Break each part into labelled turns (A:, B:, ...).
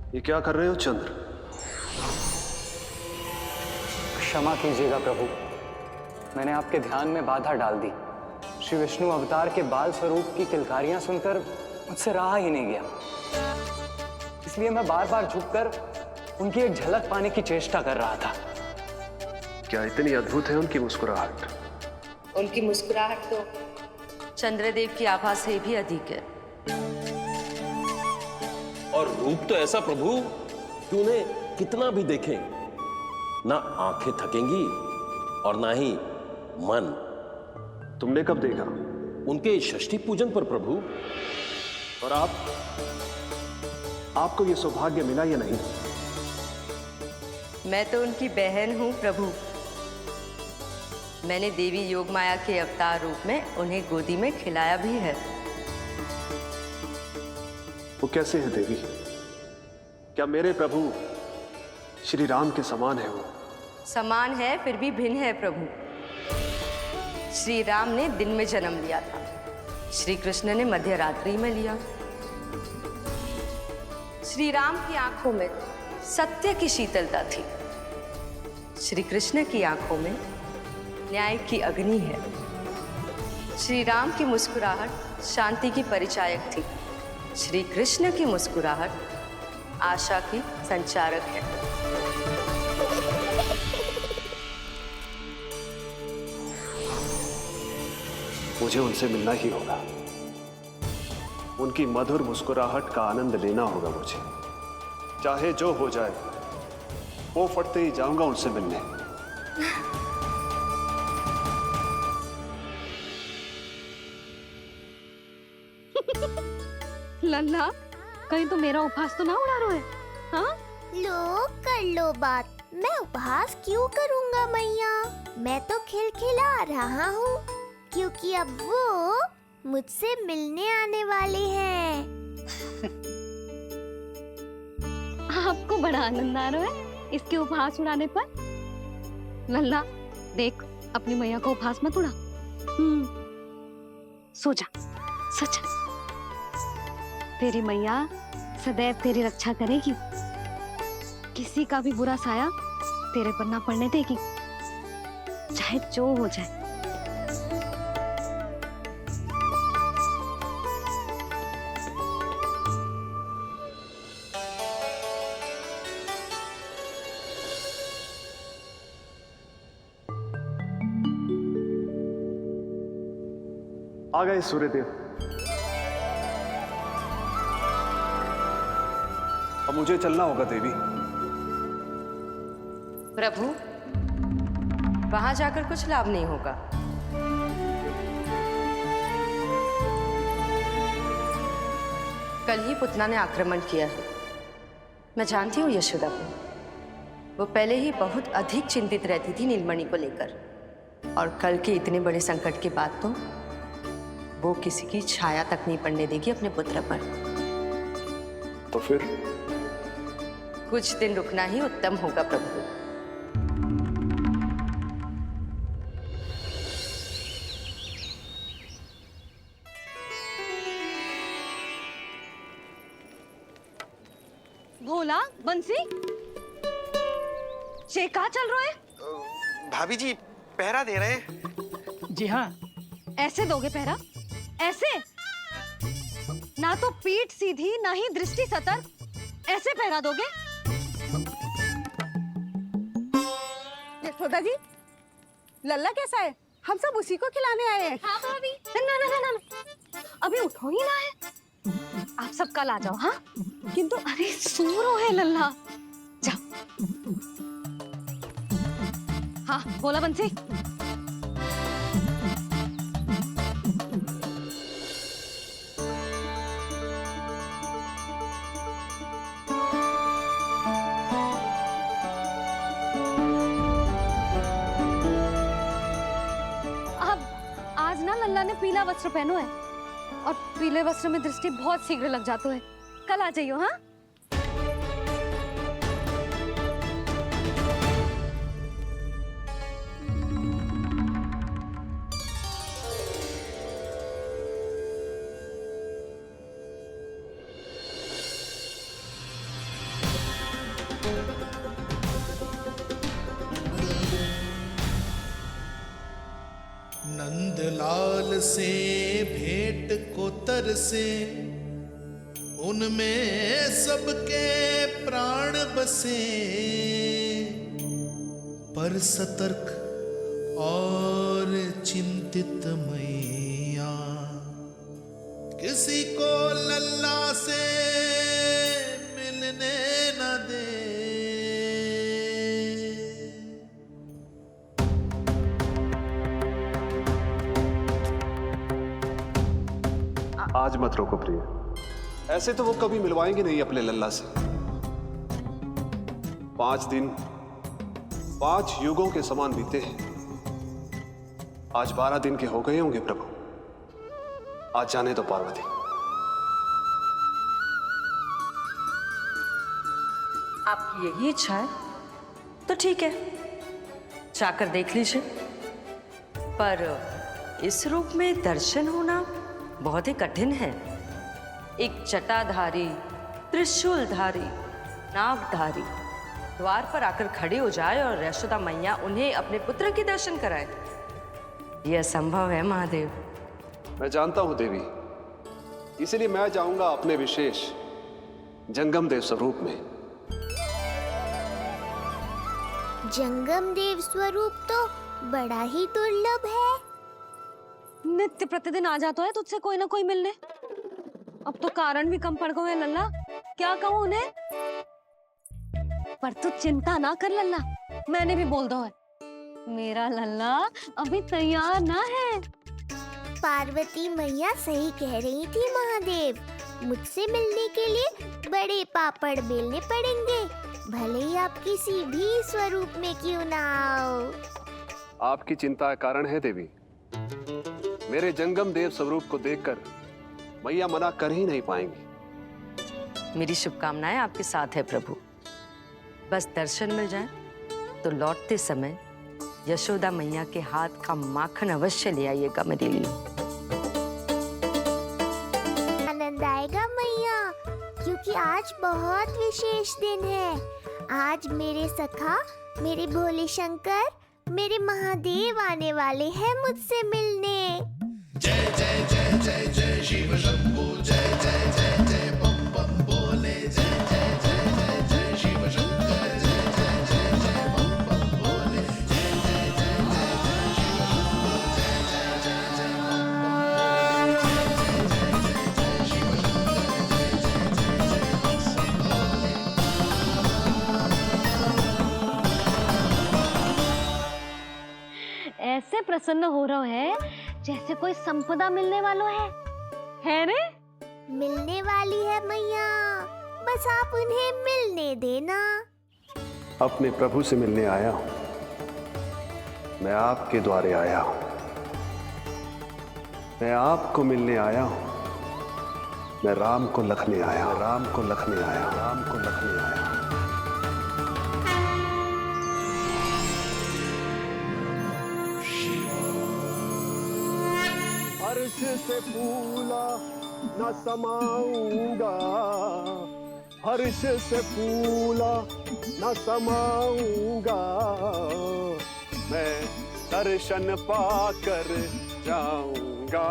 A: ये क्या कर रहे हो चंद्र?
B: क्षमा कीजिएगा प्रभु, मैंने आपके ध्यान में बाधा डाल दी। श्री विष्णु अवतार के बाल स्वरूप की किलकारियां सुनकर मुझसे रहा ही नहीं गया, इसलिए मैं बार बार झुककर उनकी एक झलक पाने की चेष्टा कर रहा था।
A: क्या इतनी अद्भुत है उनकी मुस्कुराहट?
C: उनकी मुस्कुराहट तो चंद्रदेव की आभा से भी अधिक है।
D: और रूप तो ऐसा प्रभु कि उन्हें कितना भी देखें ना आंखें थकेंगी और ना ही मन।
A: तुमने कब देखा?
D: उनके षष्ठी पूजन पर प्रभु।
A: और आपको ये सौभाग्य मिला या नहीं?
C: मैं तो उनकी बहन हूं प्रभु। मैंने देवी योगमाया के अवतार रूप में उन्हें गोदी में खिलाया भी है।
A: वो कैसे है देवी? क्या मेरे प्रभु श्री राम के समान है वो?
C: समान है फिर भी भिन्न है प्रभु। श्री राम ने दिन में जन्म लिया था, श्री कृष्ण ने मध्य रात्रि में लिया। श्री राम की आंखों में सत्य की शीतलता थी, श्री कृष्ण की आंखों में न्याय की अग्नि है। श्री राम की मुस्कुराहट शांति की परिचायक थी, श्री कृष्ण की मुस्कुराहट आशा की संचारक है।
A: मुझे उनसे मिलना ही होगा, उनकी मधुर मुस्कुराहट का आनंद लेना होगा मुझे। चाहे जो हो जाए, वो फटते ही जाऊंगा उनसे मिलने।
E: लल्ला, कहीं तो मेरा उपहास तो ना उड़ा रहे? हाँ?
F: लो कर लो बात, मैं उपहास क्यों करूँगा मैया? मैं तो खिलखिला रहा हूँ क्योंकि अब वो मुझसे मिलने आने वाले हैं।
E: आपको बड़ा आनंद आ रहा है इसके उपहास उड़ाने पर? लल्ला देख, अपनी मैया को उपहास मत उड़ा। सो जा, सच तेरी मैया सदैव तेरी रक्षा करेगी, किसी का भी बुरा साया तेरे पर ना पड़ने देगी, चाहे जो हो जाए।
A: आ गए सूर्यदेव। अब मुझे चलना होगा देवी।
C: प्रभु, वहां जाकर कुछ लाभ नहीं होगा। कल ही पुतना ने आक्रमण किया है। मैं जानती हूँ यशोदा को, वो पहले ही बहुत अधिक चिंतित रहती थी नीलमणि को लेकर, और कल के इतने बड़े संकट के बाद तो वो किसी की छाया तक नहीं पड़ने देगी अपने पुत्र पर।
A: तो फिर
C: कुछ दिन रुकना ही उत्तम होगा प्रभु।
E: भोला, बंसी, ये कहाँ चल रहे है?
G: भाभी जी पहरा दे रहे हैं।
H: जी हाँ।
E: ऐसे दोगे पहरा? ऐसे? ना तो पीठ सीधी ना ही दृष्टि सतर्क, ऐसे पहरा दोगे?
H: यशोदा जी, लल्ला कैसा है? हम सब उसी को खिलाने आए हैं।
E: हाँ भाभी। ना ना ना ना, अभी उठो ही ना है। आप सब कल आ जाओ। हाँ किंतु अरे सूरो है लल्ला, जाओ। हाँ बोला बंसी। आज ना लल्ला ने पीला वस्त्र पहनो है, और पीले वस्त्र में दृष्टि बहुत शीघ्र लग जातो है। कल आ जाइयो। हाँ
I: बरसे, उनमें सबके प्राण बसे। पर सतर्क और चिंतित मैया, किसी को लल्ला से मिलने न दे।
A: आज मत रोको प्रिय, ऐसे तो वो कभी मिलवाएंगे नहीं अपने लल्ला से। 5 दिन 5 युगों के समान बीते हैं। आज 12 दिन के हो गए होंगे प्रभु। आज जाने दो पार्वती।
C: आपकी यही इच्छा है तो ठीक है, जाकर देख लीजिए। पर इस रूप में दर्शन होना बहुत ही कठिन है। एक जटाधारी, त्रिशूलधारी, नागधारी द्वार पर आकर खड़े हो जाए और यशोदा मैया उन्हें अपने पुत्र के दर्शन कराए, यह असंभव है महादेव।
A: मैं जानता हूं देवी, इसलिए मैं जाऊंगा अपने विशेष जंगम देव स्वरूप में।
F: जंगम देव स्वरूप तो बड़ा ही दुर्लभ है।
E: नित्य प्रतिदिन आ जाता है तुझसे कोई ना कोई मिलने। अब तो कारण भी कम पड़ गए हैं लल्ला, क्या कहूँ उन्हें। पर तू चिंता ना कर लल्ला, मैंने भी बोल दो है, मेरा लल्ला अभी तैयार ना है।
F: पार्वती मैया सही कह रही थी महादेव, मुझसे मिलने के लिए बड़े पापड़ बेलने पड़ेंगे, भले ही आप किसी भी स्वरूप में क्यों ना आओ।
A: आपकी चिंता का कारण है देवी। मेरे जंगम देव स्वरूप को देखकर मैया मना कर ही नहीं पाएंगी।
C: मेरी शुभकामनाएं आपके साथ है प्रभु। बस दर्शन मिल जाए तो लौटते समय यशोदा मैया के हाथ का माखन अवश्य ले आइएगा मेरे लिए।
F: आनंद आएगा मैया, क्योंकि आज बहुत विशेष दिन है। आज मेरे सखा, मेरे भोले शंकर, मेरे महादेव आने वाले हैं मुझसे मिलने।
I: जय जय जय जय जय शिव शंभू, जय जय जय जय बम बम बोले, जय जय जय जय जय शिव शंकर, जय जय जय जय बम बम बोले, जय जय जय जय जय शिव शंभू, जय जय जय जय बम बम बोले, जय जय जय जय शिव शंकर, जय जय जय जय
E: ऐसे प्रसन्न हो रहा है जैसे कोई संपदा मिलने वाला है रे?
F: मिलने वाली है मैया, बस आप उन्हें मिलने देना।
A: अपने प्रभु से मिलने आया हूं, मैं आपके द्वारे आया हूं, मैं आपको मिलने आया हूं, मैं राम को लखने आया, राम को लखने आया, राम को लखने आया। हर्ष से फूला न समाऊंगा, हर्ष से फूला न समाऊंगा, मैं दर्शन पाकर जाऊंगा,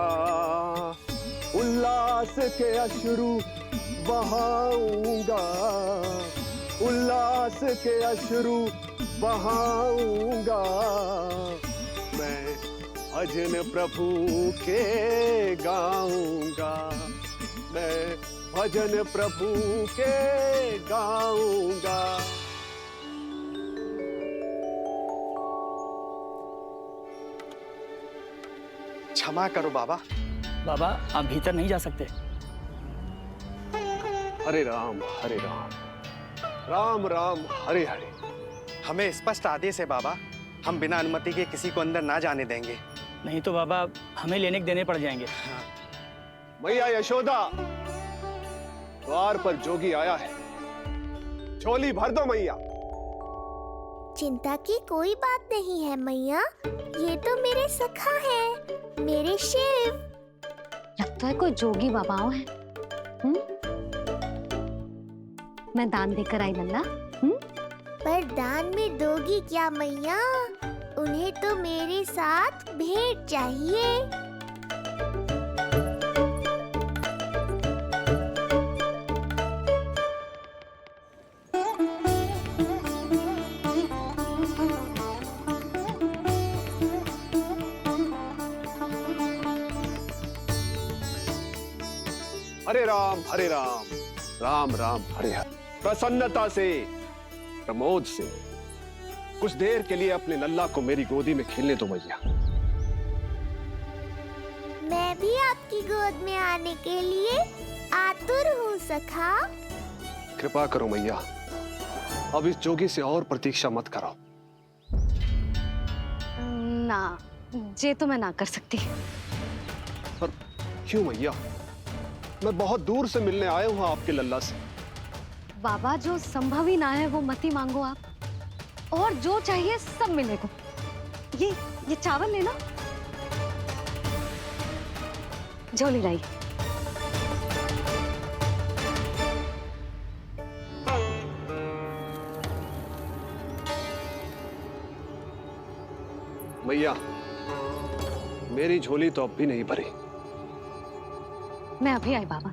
A: उल्लास के अश्रु बहाऊंगा, उल्लास के अश्रु बहाऊंगा, मैं भजन प्रभु के गाऊंगा, मैं भजन प्रभु के गाऊंगा।
G: क्षमा करो बाबा।
J: बाबा आप भीतर नहीं जा सकते।
A: हरे राम राम राम हरे हरे।
G: हमें स्पष्ट आदेश है बाबा, हम बिना अनुमति के किसी को अंदर ना जाने देंगे।
J: नहीं तो बाबा हमें लेने के देने पड़ जाएंगे।
A: मैया यशोदा, द्वार पर जोगी आया है, झोली भर दो मैया।
F: चिंता की कोई बात नहीं है मैया, ये तो मेरे सखा है, मेरे शिव।
E: लगता है कोई जोगी बाबाओं है। मैं दान देकर आई लल्ला।
F: पर दान में दोगी क्या मैया? उन्हें तो मेरे साथ भेंट चाहिए।
A: हरे राम राम राम हरे हरे। प्रसन्नता से, प्रमोद से कुछ देर के लिए अपने लल्ला को मेरी गोदी में खेलने दो मैया।
F: मैं भी आपकी गोद में आने के लिए आतुर हूँ सखा।
A: कृपा करो मैया, अब इस जोगी से और प्रतीक्षा मत कराओ।
E: ना, जे तो मैं ना कर सकती।
A: पर क्यों मैया? मैं बहुत दूर से मिलने आया हूँ आपके लल्ला से।
E: बाबा, जो संभव ही ना है वो मत ही मांगो आप, और जो चाहिए सब मिलेगा। ये चावल लेना, झोली लाई।
A: मैया, मेरी झोली तो अब भी नहीं भरी।
E: मैं अभी आई बाबा।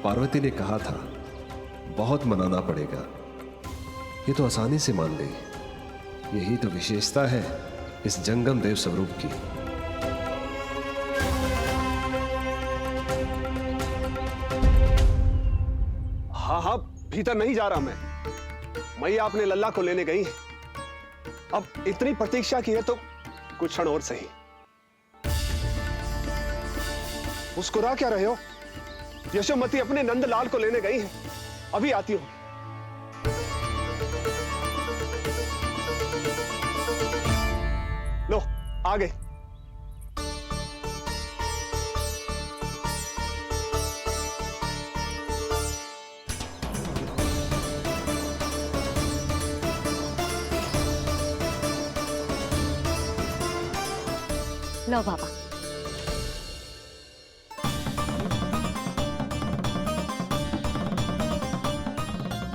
K: पार्वती ने कहा था बहुत मनाना पड़ेगा, ये तो आसानी से मान गई। यही तो विशेषता है इस जंगम देव स्वरूप की।
A: हाँ, भीतर नहीं जा रहा मैं। मैया अपने लल्ला को लेने गई है। अब इतनी प्रतीक्षा की है तो कुछ क्षण और सही। मुस्कुरा क्या रहे हो? यशोमती अपने नंदलाल को लेने गई है, अभी आती हूं। लो, आ गए।
E: लो बाबा।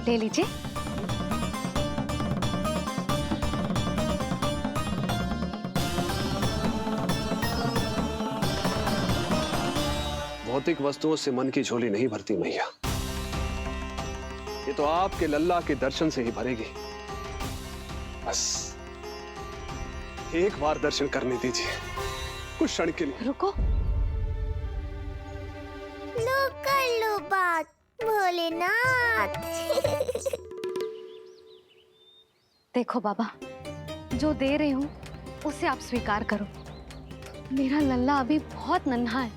E: ले लीजिए।
A: भौतिक वस्तुओं से मन की झोली नहीं भरती मैया, ये तो आपके लल्ला के दर्शन से ही भरेगी। बस एक बार दर्शन करने दीजिए, कुछ क्षण के लिए।
E: रुको।
F: लो कर लो बात भोलेनाथ।
E: देखो बाबा, जो दे रही हूँ उसे आप स्वीकार करो। मेरा लल्ला अभी बहुत नन्हा है,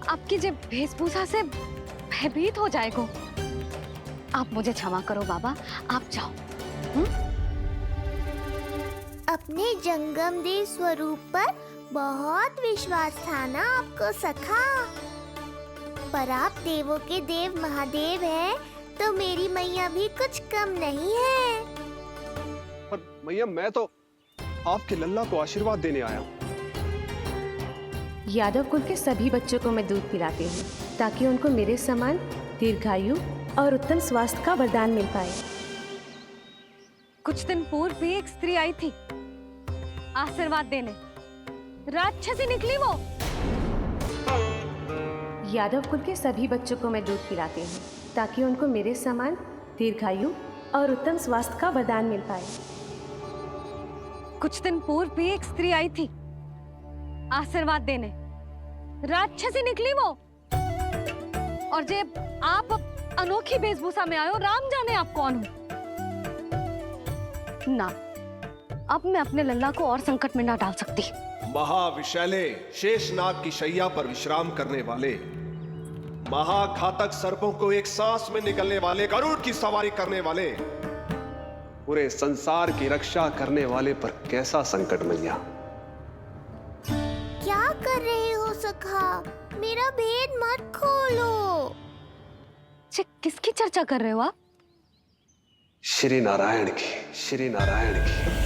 E: आपकी जब वेशभूषा से भयभीत हो जाएगा। आप मुझे क्षमा करो बाबा, आप जाओ।
F: अपने जंगम देव स्वरूप पर बहुत विश्वास था ना आपको सखा। पर आप देवों के देव महादेव हैं, तो मेरी मैया भी कुछ कम नहीं है।
A: पर मैया, मैं तो आपके लल्ला को आशीर्वाद देने आया हूँ।
L: यादव कुल के सभी बच्चों को मैं दूध पिलाती हूँ, ताकि उनको मेरे समान दीर्घायु और उत्तम स्वास्थ्य का वरदान मिल पाए।
E: कुछ दिन पूर्व भी एक स्त्री आई थी आशीर्वाद देने, राक्षसी निकली वो।
L: यादव कुल के सभी बच्चों को मैं दूध पिलाती हूँ, ताकि उनको मेरे समान दीर्घायु और उत्तम स्वास्थ्य का वरदान मिल पाए।
E: कुछ दिन पूर्व भी एक स्त्री आई थी आशीर्वाद देने, राक्षसी निकली वो। और जब आप अनोखी वेशभूषा में आए हो, राम जाने आप कौन हो। ना, अब मैं अपने लल्ला को और संकट में ना डाल सकती।
A: महाविशैले शेषनाग की शैया पर विश्राम करने वाले, महाघातक सर्पों को एक सांस में निकलने वाले, गरुड़ की सवारी करने वाले, पूरे संसार की रक्षा करने वाले पर कैसा संकट मैया।
F: क्या कर रहे हो सखा? मेरा भेद मत खोलो।
E: किसकी चर्चा कर रहे हो आप?
A: श्री नारायण की, श्री नारायण की।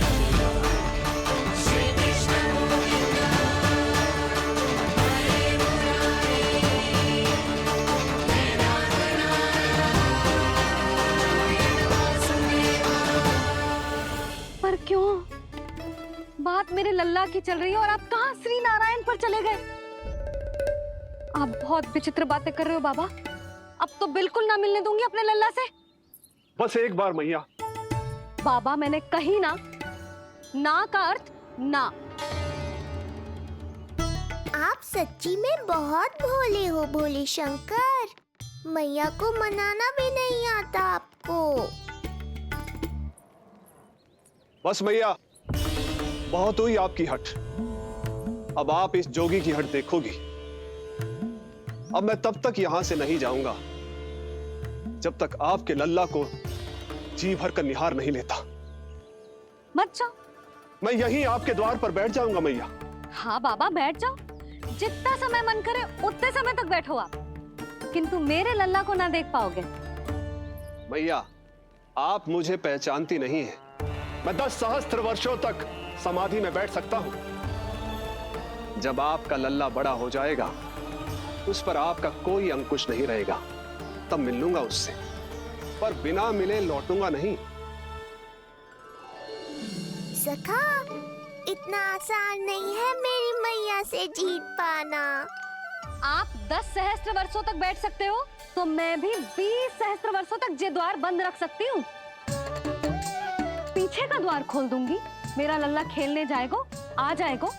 E: पर क्यों? बात मेरे लल्ला की चल रही है और आप कहाँ श्री नारायण पर चले गए? आप बहुत विचित्र बातें कर रहे हो बाबा। अब तो बिल्कुल ना मिलने दूंगी अपने लल्ला से।
A: बस एक बार मैया।
E: बाबा, मैंने कही ना, ना का अर्थ ना।
F: आप सच्ची में बहुत भोले हो भोले शंकर। मैया को मनाना भी नहीं आता आपको।
A: बस मैया, बहुत हुई आपकी हट। अब आप इस जोगी की हट देखोगी। अब मैं तब तक यहां से नहीं जाऊंगा जब तक आपके लल्ला को जी भर कर निहार नहीं लेता।
E: मत जाओ।
A: मैं यहीं आपके द्वार पर बैठ जाऊंगा मैया।
E: हाँ बाबा, बैठ जाओ। जितना समय मन करे उतने समय तक बैठो आप, किंतु मेरे लल्ला को ना देख पाओगे।
A: मैया, आप मुझे पहचानती नहीं है। मैं 10 सहस्त्र वर्षों तक समाधि में बैठ सकता हूं। जब आपका लल्ला बड़ा हो जाएगा, उस पर आपका कोई अंकुश नहीं रहेगा, तब मिल लूंगा उससे, पर बिना मिले लौटूंगा नहीं।
F: सखा, इतना आसान नहीं है मेरी मैया से जीत पाना।
E: आप 10 सहस्त्र वर्षों तक बैठ सकते हो, तो मैं भी 20 सहस्त्र वर्षों तक ये द्वार बंद रख सकती हूँ। पीछे का द्वार खोल दूंगी, मेरा लल्ला खेलने जाएगा, आ जाएगा,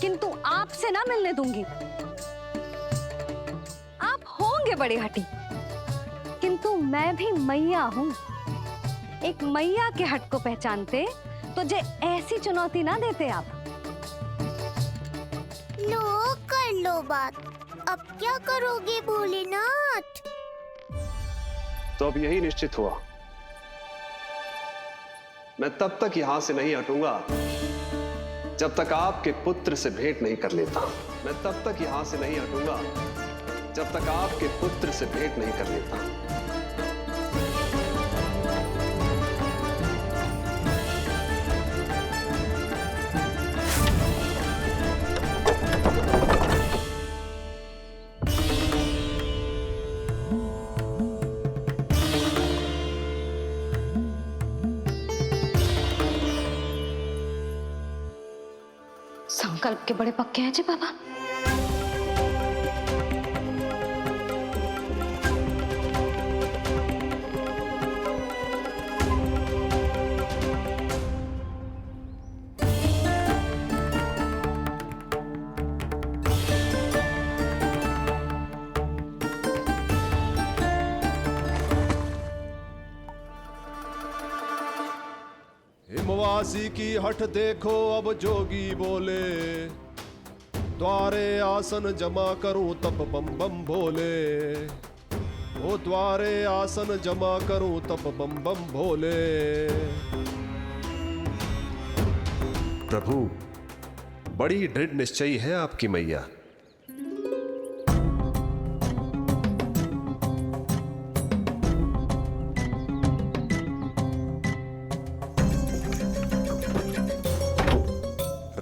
E: किंतु आपसे ना मिलने दूंगी। आप होंगे बड़ी हठी, किंतु मैं भी मैया हूँ। एक मैया के हट को पहचानते तो जे ऐसी चुनौती ना देते आप।
F: लो, कर लो बात। अब क्या करोगे भोलेनाथ?
A: तो अब यही निश्चित हुआ, मैं तब तक यहां से नहीं हटूंगा जब तक आपके पुत्र से भेंट नहीं कर लेता। मैं तब तक यहां से नहीं हटूंगा जब तक आपके पुत्र से भेंट नहीं कर लेता।
E: संकल्प के बड़े पक्के हैं जी बाबा।
K: हिमवासी की हठ देखो अब जोगी बोले, द्वारे आसन जमा करूं तब बम बम भोले। ओ द्वारे आसन जमा करूं तब बम बम भोले। प्रभु, बड़ी दृढ़ निश्चयी है आपकी मैया।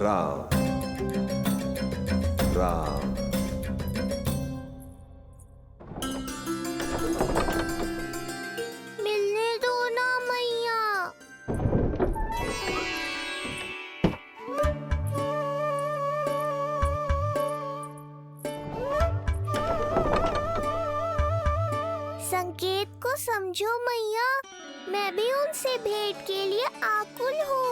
K: राम राम।
F: मिलने दो ना मैया। संकेत को समझो मैया, मैं भी उनसे भेंट के लिए आकुल हूँ।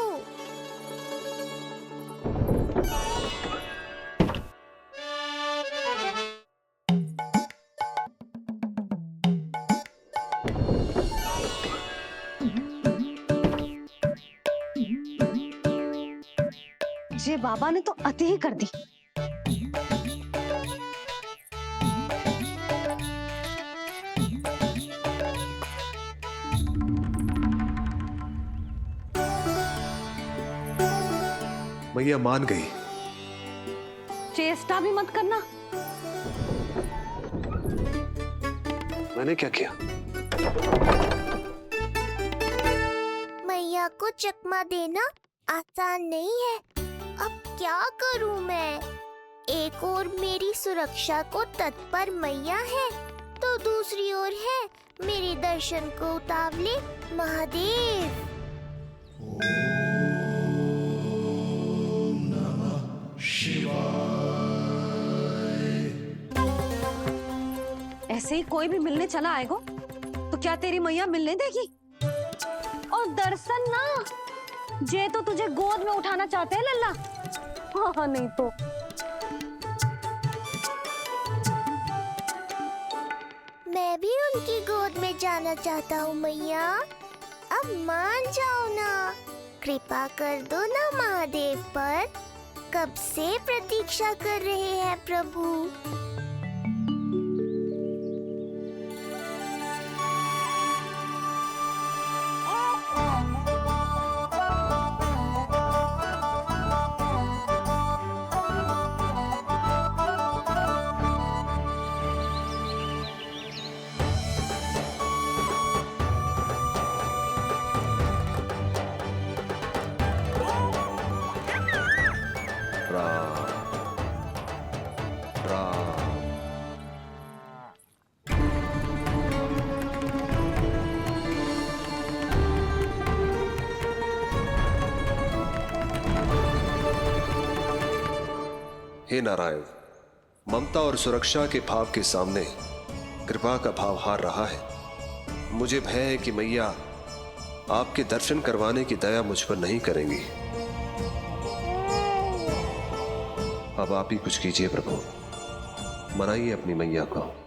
E: ये बाबा ने तो अति ही कर दी।
K: मैया मान गई।
E: चेष्टा भी मत करना।
A: मैंने क्या किया?
F: मैया को चकमा देना आसान नहीं है। अब क्या करूं मैं? एक ओर मेरी सुरक्षा को तत्पर मैया है, तो दूसरी ओर है मेरे दर्शन को उतावले महादेव।
E: ऐसे ही कोई भी मिलने चला आएगा तो क्या तेरी मैया मिलने देगी? और दर्शन ना, जे तो तुझे गोद में उठाना चाहते हैं लल्ला। हाँ नहीं तो
F: मैं भी उनकी गोद में जाना चाहता हूँ मैया। अब मान जाओ ना, कृपा कर दो ना महादेव पर। कब से प्रतीक्षा कर रहे हैं प्रभु।
A: हे नारायण, ममता और सुरक्षा के भाव के सामने कृपा का भाव हार रहा है। मुझे भय है कि मैया आपके दर्शन करवाने की दया मुझ पर नहीं करेंगी। अब आप ही कुछ कीजिए प्रभु, मनाइए अपनी मैया को।